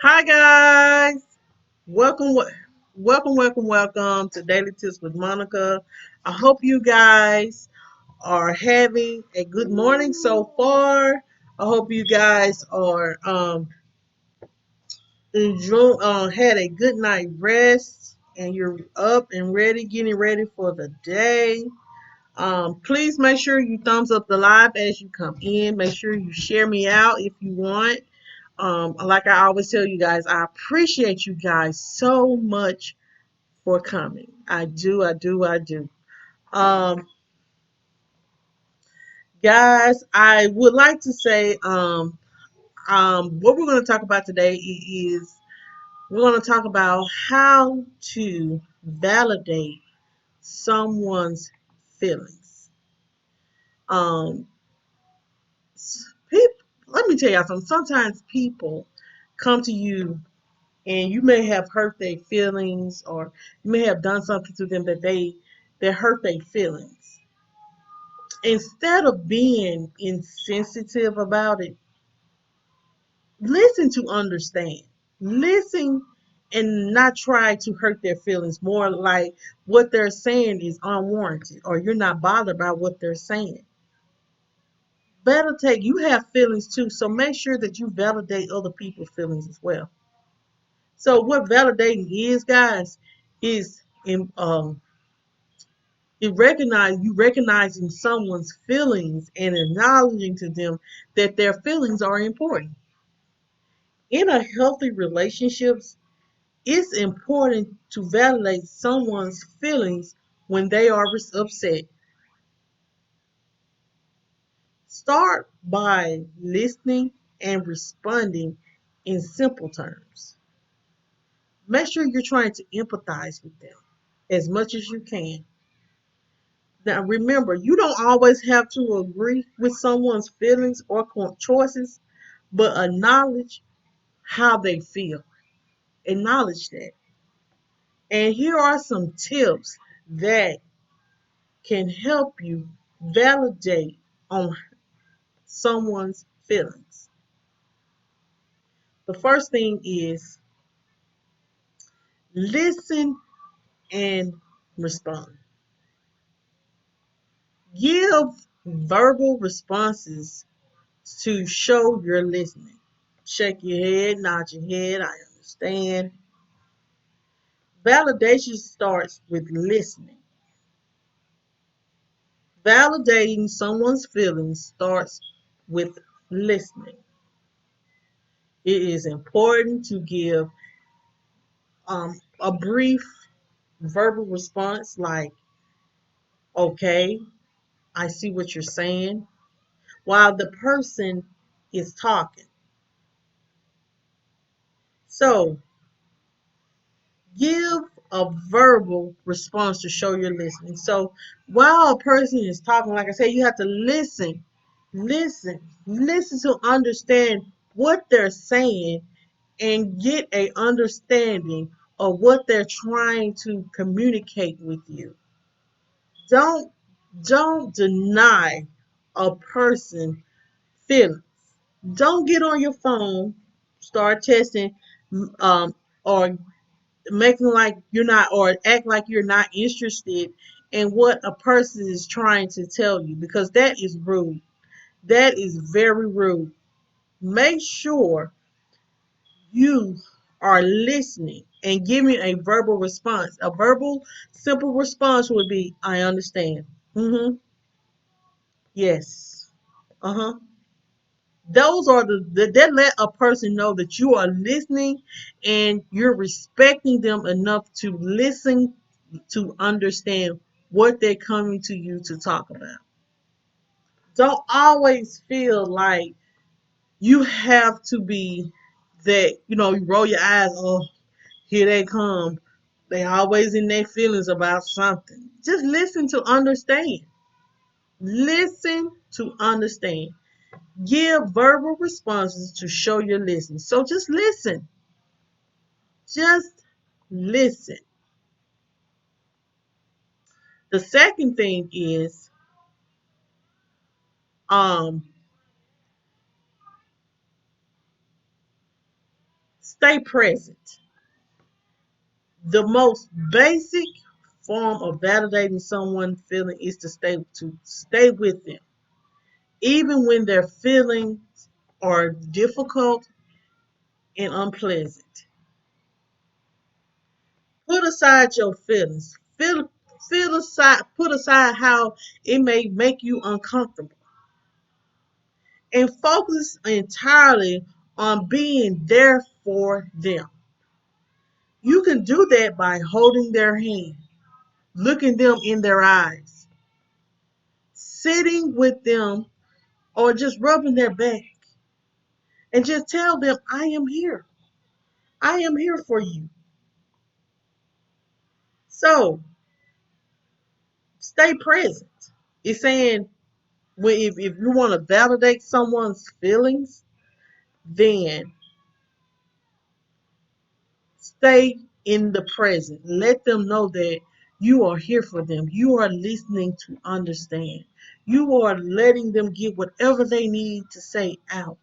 Hi guys, welcome, welcome to Daily Tips with Monica. I hope you guys are having a good morning so far. I hope you guys are had a good night rest and you're up and ready, getting ready for the day. Please make sure you thumbs up the live as you come in. Make sure you share me out if you want. Like I always tell you guys, I appreciate you guys so much for coming. I do. Um, Guys, I would like to say, what we're going to talk about today is we're going to talk about how to validate someone's feelings. Um, People, let me tell y'all something. Sometimes people come to you and you may have hurt their feelings or you may have done something to them that hurt their feelings. Instead of being insensitive about it, listen to understand. Listen and not try to hurt their feelings. More like what they're saying is unwarranted or you're not bothered by what they're saying. Validate, you have feelings too, so make sure that you validate other people's feelings as well. So what validating is, guys, is in you recognizing someone's feelings and acknowledging to them that their feelings are important. In a healthy relationships, it's important to validate someone's feelings when they are upset. Start by listening and responding in simple terms. Make sure you're trying to empathize with them as much as you can. Now, remember, you don't always have to agree with someone's feelings or choices, but acknowledge how they feel. Acknowledge that. And here are some tips that can help you validate on someone's feelings. The first thing is listen and respond. Give verbal responses to show you're listening. Shake your head, nod your head, I understand. Validation starts with listening. Validating someone's feelings starts with listening. It is important to give a brief verbal response like, okay, I see what you're saying, while the person is talking. So give a verbal response to show you're listening. So while a person is talking, like I said, you have to listen to understand what they're saying and get a understanding of what they're trying to communicate with you. Don't don't deny a person feelings. Don't get on your phone, start testing, um, or making like you're not, or act like you're not interested in what a person is trying to tell you, because that is rude. That is very rude. Make sure you are listening and giving a verbal response. A verbal, simple response would be, I understand. Mm-hmm. Yes. Uh-huh. Those are that let a person know that you are listening and you're respecting them enough to listen to understand what they're coming to you to talk about. Don't always feel like you have to be that, you roll your eyes, oh, here they come. They always in their feelings about something. Just listen to understand. Listen to understand. Give verbal responses to show you're listening. So just listen. Just listen. The second thing is um Stay present. The most basic form of validating someone's feeling is to stay with them, even when their feelings are difficult and unpleasant. Put aside your feelings. Put aside how it may make you uncomfortable, and focus entirely on being there for them. You can do that by holding their hand, looking them in their eyes, sitting with them, or just rubbing their back, and just tell them, I am here. I am here for you. So stay present. It's saying, if you want to validate someone's feelings, then stay in the present. Let them know that you are here for them. You are listening to understand. You are letting them get whatever they need to say out.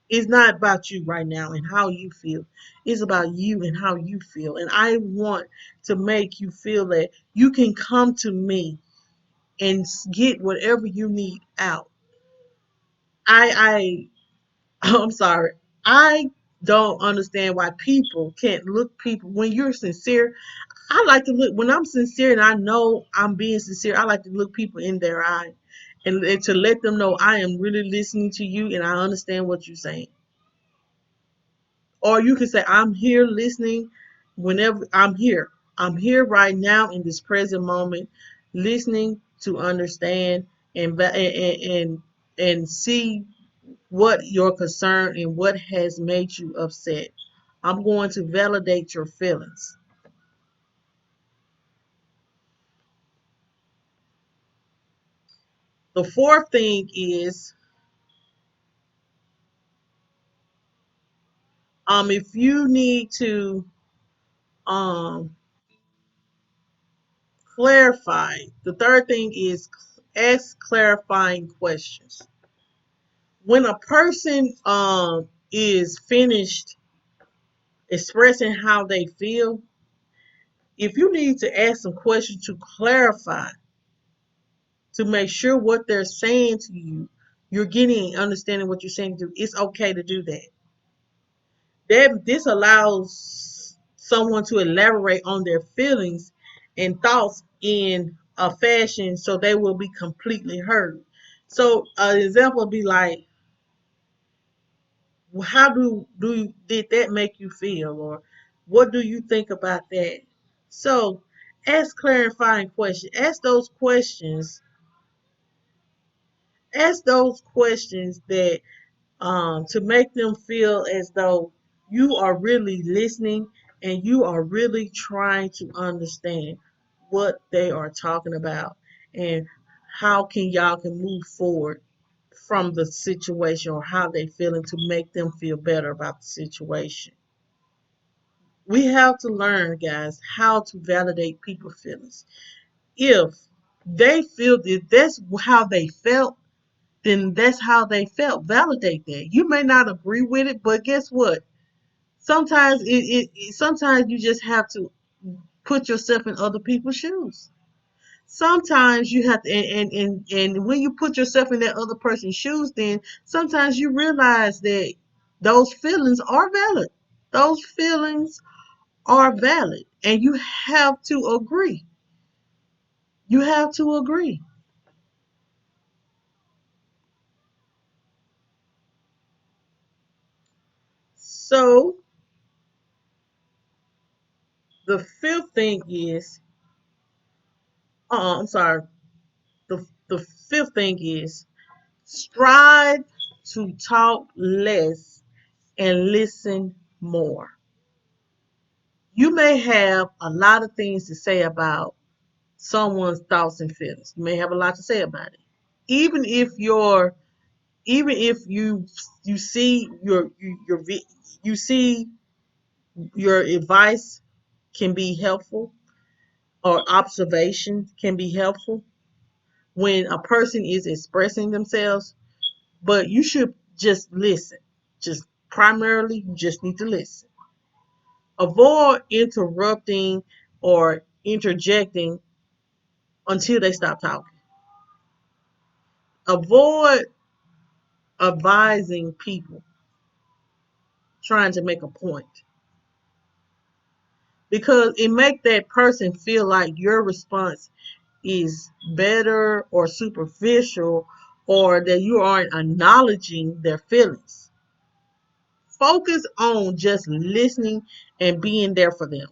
It's not about you right now and how you feel. It's about you and how you feel. And I want to make you feel that you can come to me and get whatever you need out. I I'm sorry. I don't understand why people can't look people when you're sincere. I like to look when I'm sincere and I know I'm being sincere. I like to look people in their eye and to let them know I am really listening to you and I understand what you're saying. Or you can say, I'm here listening whenever I'm here. I'm here right now in this present moment, listening to understand and see what your concern and what has made you upset. I'm going to validate your feelings. The fourth thing is, if you need to um clarify, the third thing is ask clarifying questions. When a person is finished expressing how they feel, if you need to ask some questions to clarify, to make sure what they're saying to you, you're getting and understanding what you're saying to, it's okay to do that. This allows someone to elaborate on their feelings and thoughts in a fashion so they will be completely heard. So an example would be like, how did that make you feel, or what do you think about that? So ask clarifying questions. Ask those questions that to make them feel as though you are really listening and you are really trying to understand what they are talking about and how can move forward from the situation or how they feeling to make them feel better about the situation. We have to learn, guys, how to validate people's feelings. If they feel that that's how they felt, then that's how they felt. Validate that. You may not agree with it, but guess what? Sometimes sometimes you just have to put yourself in other people's shoes. Sometimes you have to, and when you put yourself in that other person's shoes, then sometimes you realize that those feelings are valid. Those feelings are valid, and you have to agree. You have to agree. So the fifth thing is, I'm sorry. The fifth thing is strive to talk less and listen more. You may have a lot of things to say about someone's thoughts and feelings. You may have a lot to say about it. Even if you're even if you see you see your advice can be helpful or observation can be helpful when a person is expressing themselves, but you should just listen. Just primarily, you just need to listen. Avoid interrupting or interjecting until they stop talking. Avoid advising people trying to make a point, because it makes that person feel like your response is better or superficial, or that you aren't acknowledging their feelings. Focus on just listening and being there for them.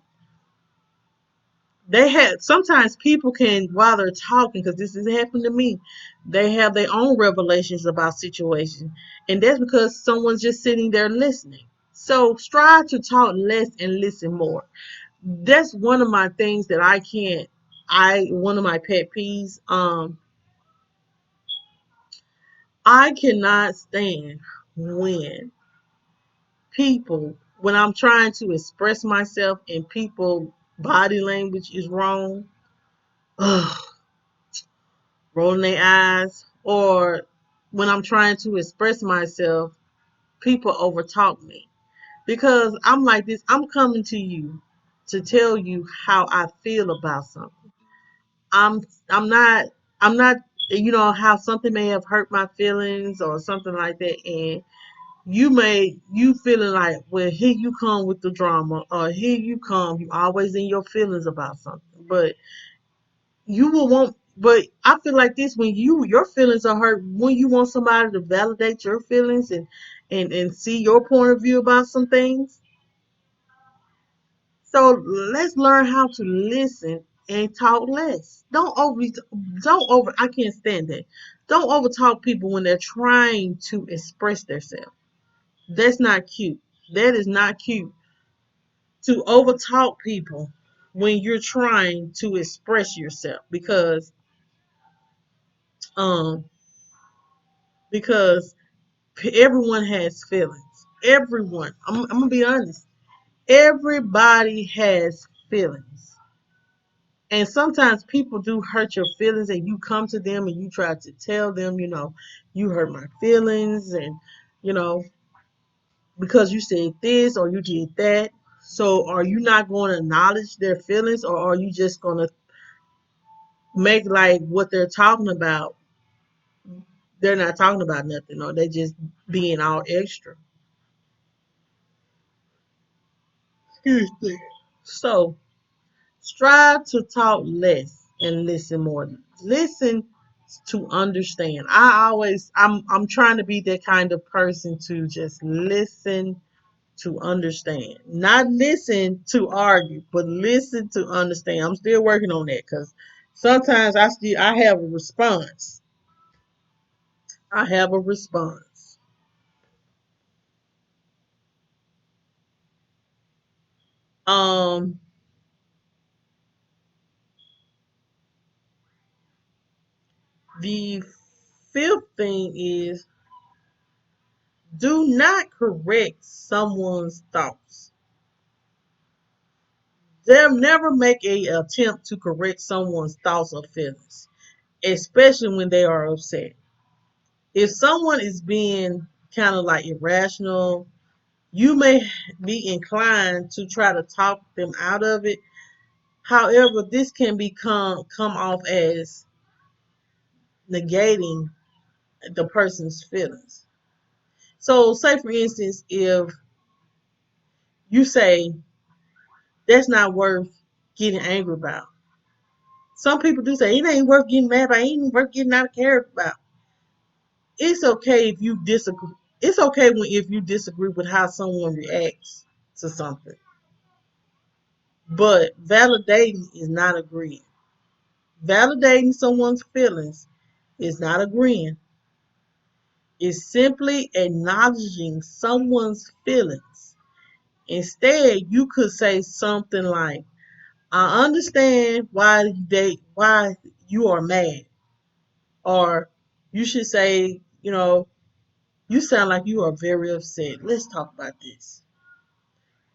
They have sometimes people can, while they're talking, because this has happened to me, they have their own revelations about situations, and that's because someone's just sitting there listening. So strive to talk less and listen more. That's one of my things that I can't. I One of my pet peeves. I cannot stand when when I'm trying to express myself and people body language is wrong. Ugh, rolling their eyes, or when I'm trying to express myself, people overtalk me. Because I'm like this, I'm coming to you to tell you how I feel about something. I'm I'm not I'm not how something may have hurt my feelings or something like that, and you feeling like, well, here you come with the drama, or here you always in your feelings about something. You will want but I feel like this, when your feelings are hurt, when you want somebody to validate your feelings and see your point of view about some things. So let's learn how to listen and talk less. Don't over I can't stand that. Don't over talk people when they're trying to express themselves. That's not cute. That is not cute to over talk people when you're trying to express yourself, um because everyone has feelings. Everyone. I'm gonna be honest. Everybody has feelings. And sometimes people do hurt your feelings, and you come to them and you try to tell them, you hurt my feelings, and you know, because you said this or you did that. So are you not going to acknowledge their feelings, or are you just going to make like what they're talking about? They're not talking about nothing, or they just being all extra. Excuse me. So strive to talk less and listen more. Listen to understand. I'm trying to be that kind of person to just listen to understand. Not listen to argue, but listen to understand. I'm still working on that, because sometimes I have a response. I have a response. Um the fifth thing is, do not correct someone's thoughts. They'll never make a attempt to correct someone's thoughts or feelings, especially when they are upset. If someone is being kind of like irrational, you may be inclined to try to talk them out of it. However, this can come off as negating the person's feelings. So, say for instance, if you say that's not worth getting angry about. Some people do say it ain't worth getting mad about, it ain't worth getting out of character about. It's okay if you disagree. It's okay if you disagree with how someone reacts to something. But validating is not agreeing. Validating someone's feelings is not agreeing. It's simply acknowledging someone's feelings. Instead, you could say something like, I understand why you are mad. Or you should say, you sound like you are very upset. Let's talk about this.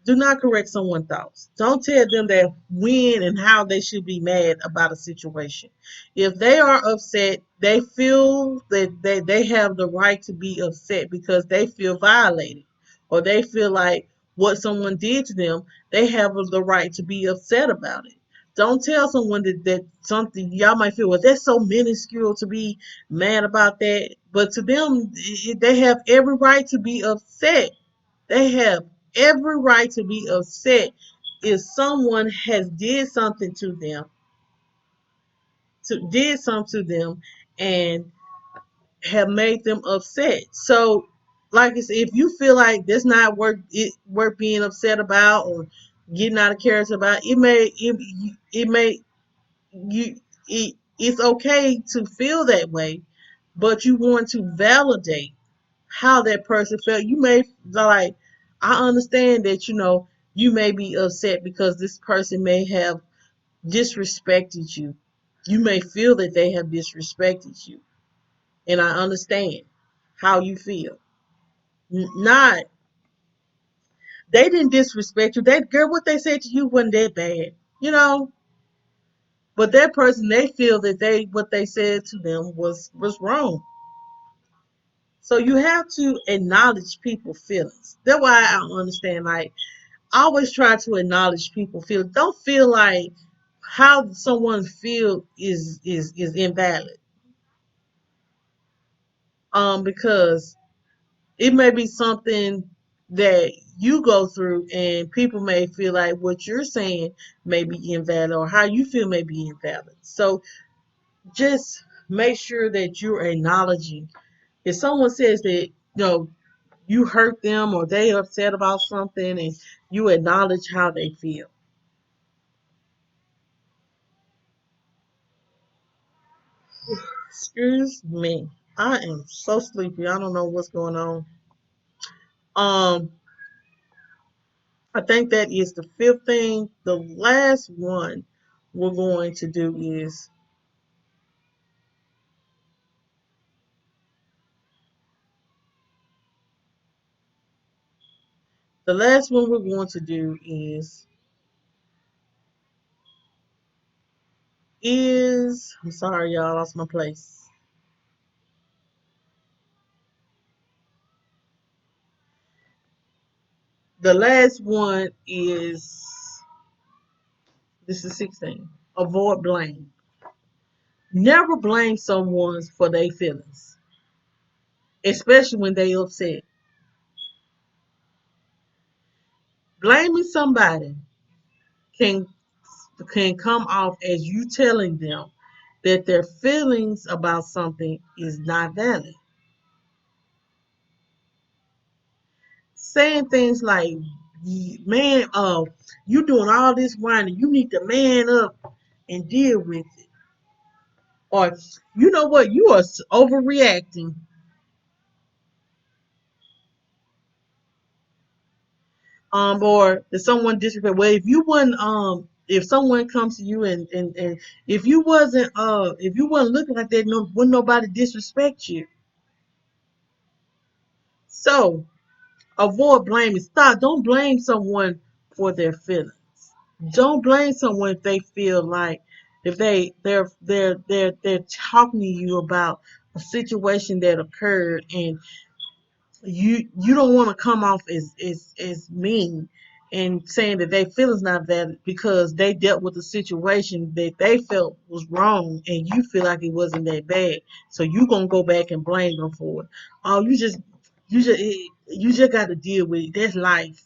Do not correct someone's thoughts. Don't tell them that when and how they should be mad about a situation. If they are upset, they feel that they have the right to be upset because they feel violated, or they feel like what someone did to them, they have the right to be upset about it. Don't tell someone that something y'all might feel, well, that's so minuscule to be mad about that. But to them, they have every right to be upset. They have every right to be upset if someone has did something to them, and have made them upset. So, like I said, if you feel like that's not worth being upset about or getting out of character about, it may you it's okay to feel that way, but you want to validate how that person felt. You may like, I understand that you may be upset because this person may have disrespected you. You may feel that they have disrespected you, and I understand how you feel. Not they didn't disrespect you. That girl, what they said to you wasn't that bad, you know. But that person, they feel that what they said to them was wrong. So you have to acknowledge people's feelings. That's why I don't understand. Like, I always try to acknowledge people's feelings. Don't feel like how someone feel is invalid. Because it may be something that you go through, and people may feel like what you're saying may be invalid, or how you feel may be invalid. So just make sure that you're acknowledging. If someone says that you hurt them, or they upset about something, and you acknowledge how they feel. Excuse me. I am so sleepy. I don't know what's going on. Um, I think that is the fifth thing. The last one we're going to do is the last one we're going to do is I'm sorry, y'all, I lost my place. The last one is this is 16. Avoid blame. Never blame someone for their feelings, especially when they upset. Blaming somebody can can come off as you telling them that their feelings about something is not valid. Saying things like, man, you doing all this whining, you need to man up and deal with it. Or, you know what, you are overreacting. Or if someone disrespect, well, if you wouldn't, if someone comes to you, and if you wasn't looking like that, no, wouldn't nobody disrespect you. So avoid blaming. Stop. Don't blame someone for their feelings. Don't blame someone if they feel like, if they're talking to you about a situation that occurred, and you don't want to come off as mean and saying that their feelings not valid because they dealt with a situation that they felt was wrong, and you feel like it wasn't that bad, so you gonna go back and blame them for it. Oh, you just got to deal with it. That's life.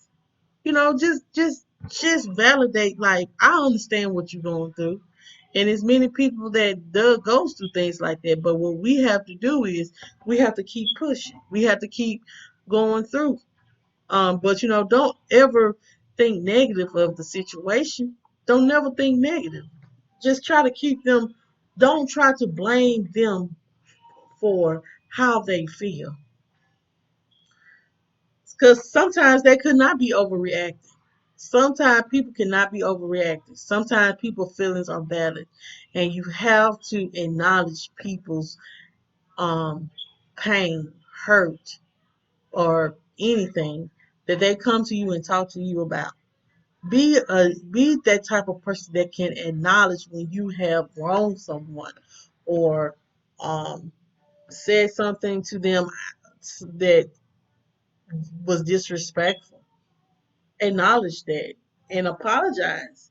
Just validate. Like, I understand what you're going through, and there's many people that goes through things like that. But what we have to do is we have to keep pushing. We have to keep going through. But don't ever think negative of the situation. Don't never think negative. Just try to keep them. Don't try to blame them for how they feel, because sometimes they could not be overreacting. Sometimes people cannot be overreacting. Sometimes people's feelings are valid, and you have to acknowledge people's um, pain, hurt, or anything that they come to you and talk to you about. Be that type of person that can acknowledge when you have wronged someone, or um, said something to them that was disrespectful. Acknowledge that and apologize.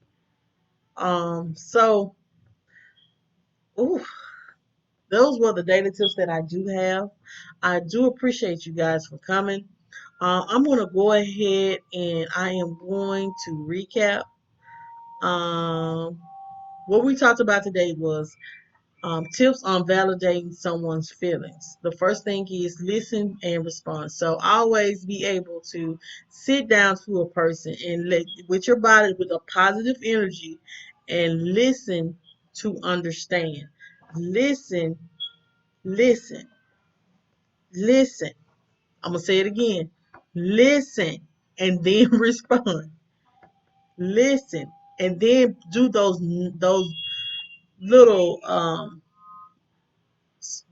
So, ooh, those were the daily tips that I do have. I do appreciate you guys for coming. I'm going to go ahead and I am going to recap. Um, what we talked about today was tips on validating someone's feelings. The first thing is listen and respond. So always be able to sit down to a person and let with your body with a positive energy and listen to understand. Listen, listen, listen. I'm gonna say it again. Listen and then respond. Listen and then do those little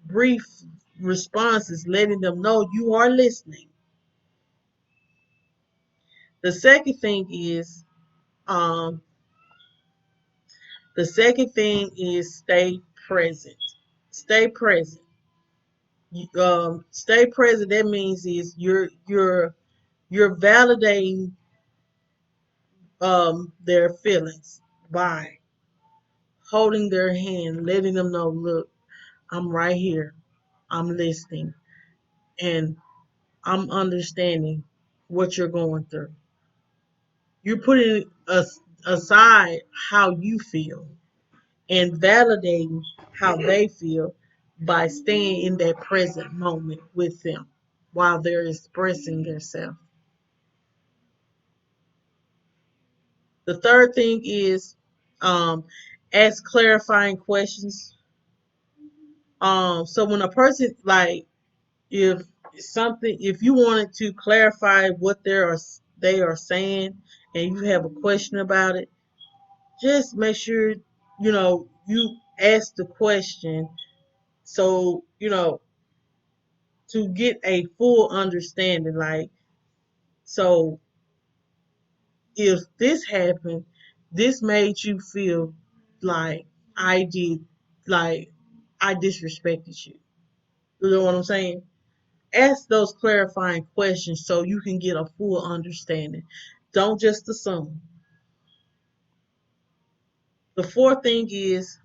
brief responses, letting them know you are listening. The second thing is, um, the second thing is stay present. Stay present. Stay present. That means is you're validating their feelings by holding their hand, letting them know, look, I'm right here. I'm listening, and I'm understanding what you're going through. You're putting aside how you feel and validating how they feel by staying in that present moment with them while they're expressing themselves. The third thing is ask clarifying questions. So when a person like if if you wanted to clarify what they are saying and you have a question about it, just make sure you ask the question so to get a full understanding. Like, so if this happened, this made you feel like I did, like I disrespected you. You know what I'm saying? Ask those clarifying questions so you can get a full understanding. Don't just assume. The fourth thing is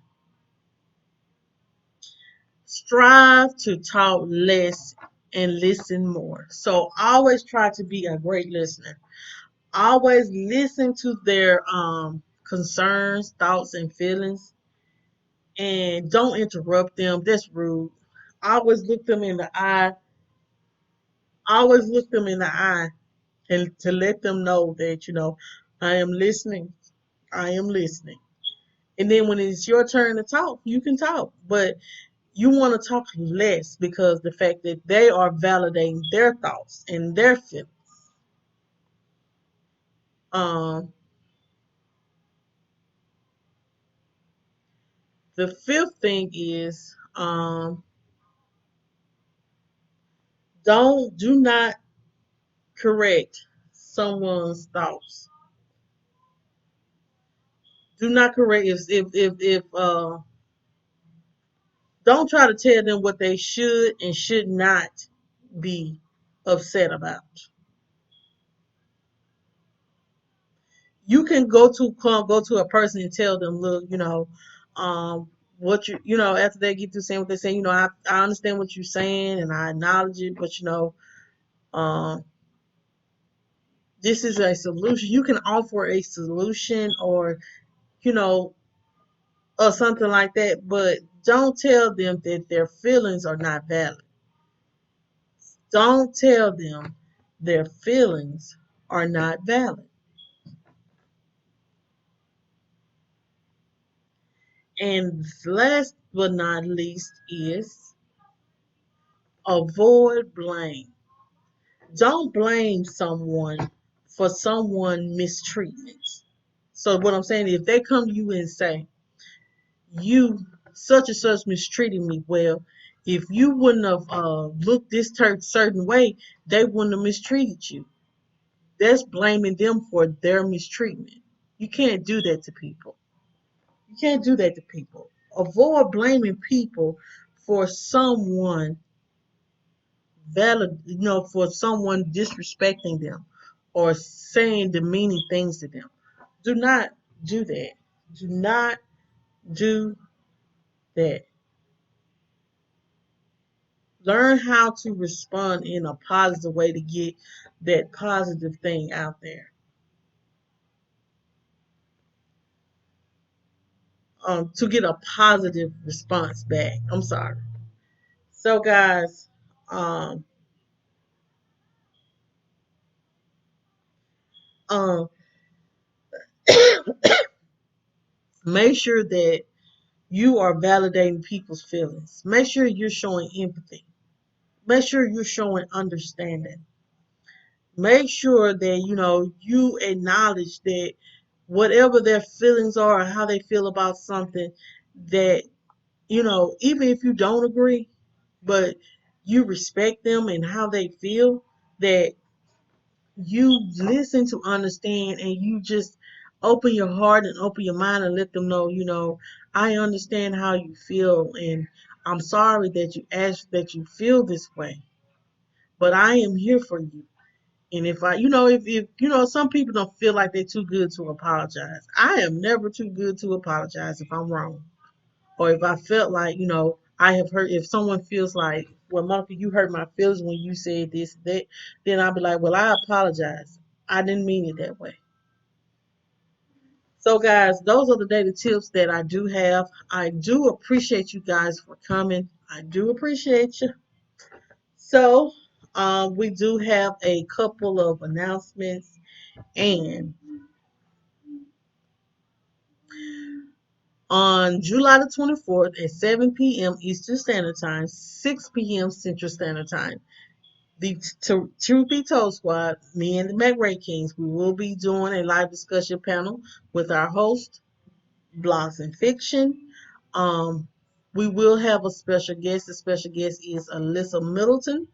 strive to talk less and listen more. So always try to be a great listener. Always listen to their concerns, thoughts, and feelings, and don't interrupt them. That's rude. Always look them in the eye. Always look them in the eye and to let them know that I am listening. I am listening. And then when it's your turn to talk, you can talk. But you want to talk less because the fact that they are validating their thoughts and their feelings. Um, the fifth thing is do not correct someone's thoughts. Do not correct if don't try to tell them what they should and should not be upset about. You can go to a person and tell them, look, what after they get through saying what they're saying, I understand what you're saying and I acknowledge it, but um, this is a solution. You can offer a solution you know, or something like that, but don't tell them that their feelings are not valid. Don't tell them their feelings are not valid. And last but not least is avoid blame. Don't blame someone for someone mistreatment. So what I'm saying, if they come to you and say, you such and such mistreated me, well, if you wouldn't have looked this certain way, they wouldn't have mistreated you. That's blaming them for their mistreatment. You can't do that to people. You can't do that to people. Avoid blaming people for someone valid, for someone disrespecting them or saying demeaning things to them. Do not do that. Do not do that. Learn how to respond in a positive way to get that positive thing out there. To get a positive response back. I'm sorry. So, guys, um, um, make sure that you are validating people's feelings. Make sure you're showing empathy. Make sure you're showing understanding. Make sure that you acknowledge that whatever their feelings are or how they feel about something, that even if you don't agree, but you respect them and how they feel, that you listen to understand and you just open your heart and open your mind and let them know, I understand how you feel and I'm sorry that you feel this way, but I am here for you. And if some people don't feel like they're too good to apologize. I am never too good to apologize if I'm wrong. Or if I felt like, I have hurt, if someone feels like, well, Monica, you hurt my feelings when you said this, that, then I'll be like, well, I apologize. I didn't mean it that way. So, guys, those are the daily tips that I do have. I do appreciate you guys for coming. I do appreciate you. So, we do have a couple of announcements. And on July the 24th at 7 p.m. Eastern Standard Time, 6 p.m. Central Standard Time, the Truth Be Told Squad, me and the McRae Kingz, we will be doing a live discussion panel with our host, Blogs and Fiction. Um, we will have a special guest. The special guest is Alyssa Middleton.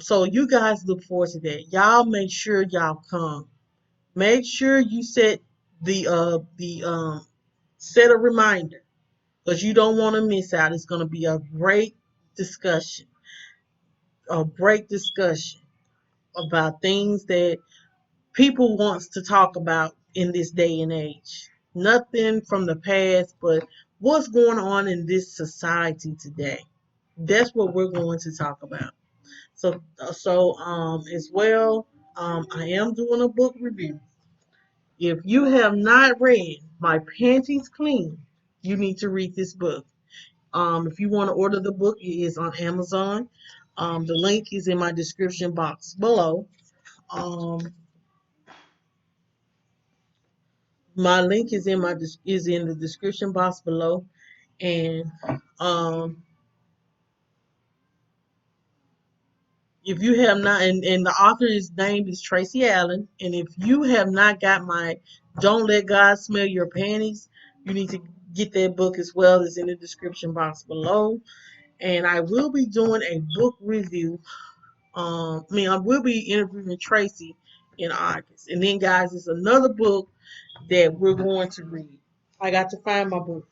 So you guys look forward to that. Y'all make sure y'all come. Make sure you set a reminder because you don't want to miss out. It's going to be discussion, a great discussion about things that people wants to talk about in this day and age. Nothing from the past, but what's going on in this society today. That's what we're going to talk about. So as well, I am doing a book review. If you have not read My Panties Cleaned, you need to read this book. If you want to order the book, it is on Amazon. The link is in my description box below. Um, my link is in the description box below, and um, if you have not, and the author's name is Tracy Allen, and if you have not got my "Don't Let God Smell Your Panties," you need to get that book as well. It's in the description box below, and I will be doing a book review. I will be interviewing Tracy in August, and then guys, it's another book that we're going to read. I got to find my book.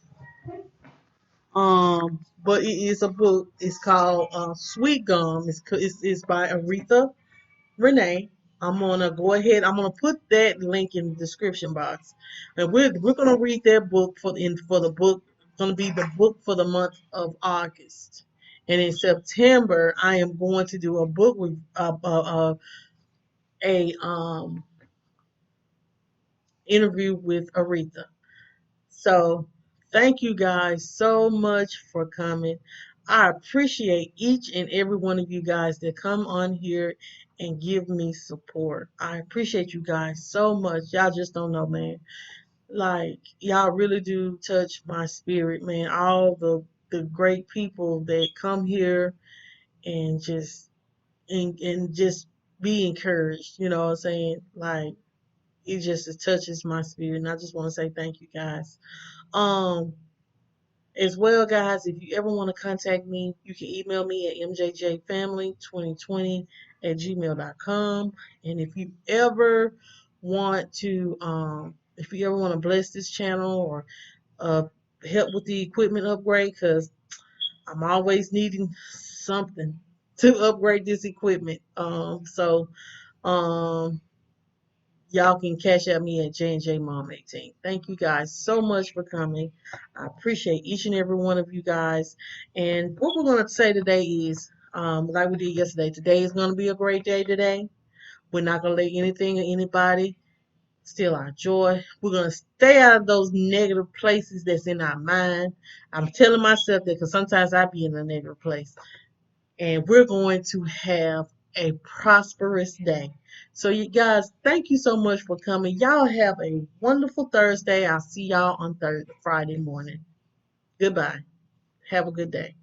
But it is a book. It's called Sweet Gum. It's by Aretha Renee. I'm gonna go ahead. I'm gonna put that link in the description box, and we're gonna read that book for the book. It's gonna be the book for the month of August, and in September I am going to do a book with a interview with Aretha. So thank you guys so much for coming. I appreciate each and every one of you guys that come on here and give me support. I appreciate you guys so much. Y'all just don't know, man. Like y'all really do touch my spirit, man. All the great people that come here and just be encouraged. You know what I'm saying? Like it touches my spirit, and I just want to say thank you guys. Um, as well, guys, if you ever want to contact me, you can email me at mjjfamily2020 at gmail.com. And if you ever want to bless this channel or uh, help with the equipment upgrade, because I'm always needing something. to upgrade this equipment. So um y'all can cash at me at J&J Mom 18. Thank you guys so much for coming. I appreciate each and every one of you guys. And what we're going to say today is, like we did yesterday, today is going to be a great day today. We're not going to let anything or anybody steal our joy. We're going to stay out of those negative places that's in our mind. I'm telling myself that because sometimes I be in a negative place. And we're going to have a prosperous day. So, you guys, thank you so much for coming. Y'all have a wonderful Thursday. I'll see y'all on Friday morning. Goodbye. Have a good day.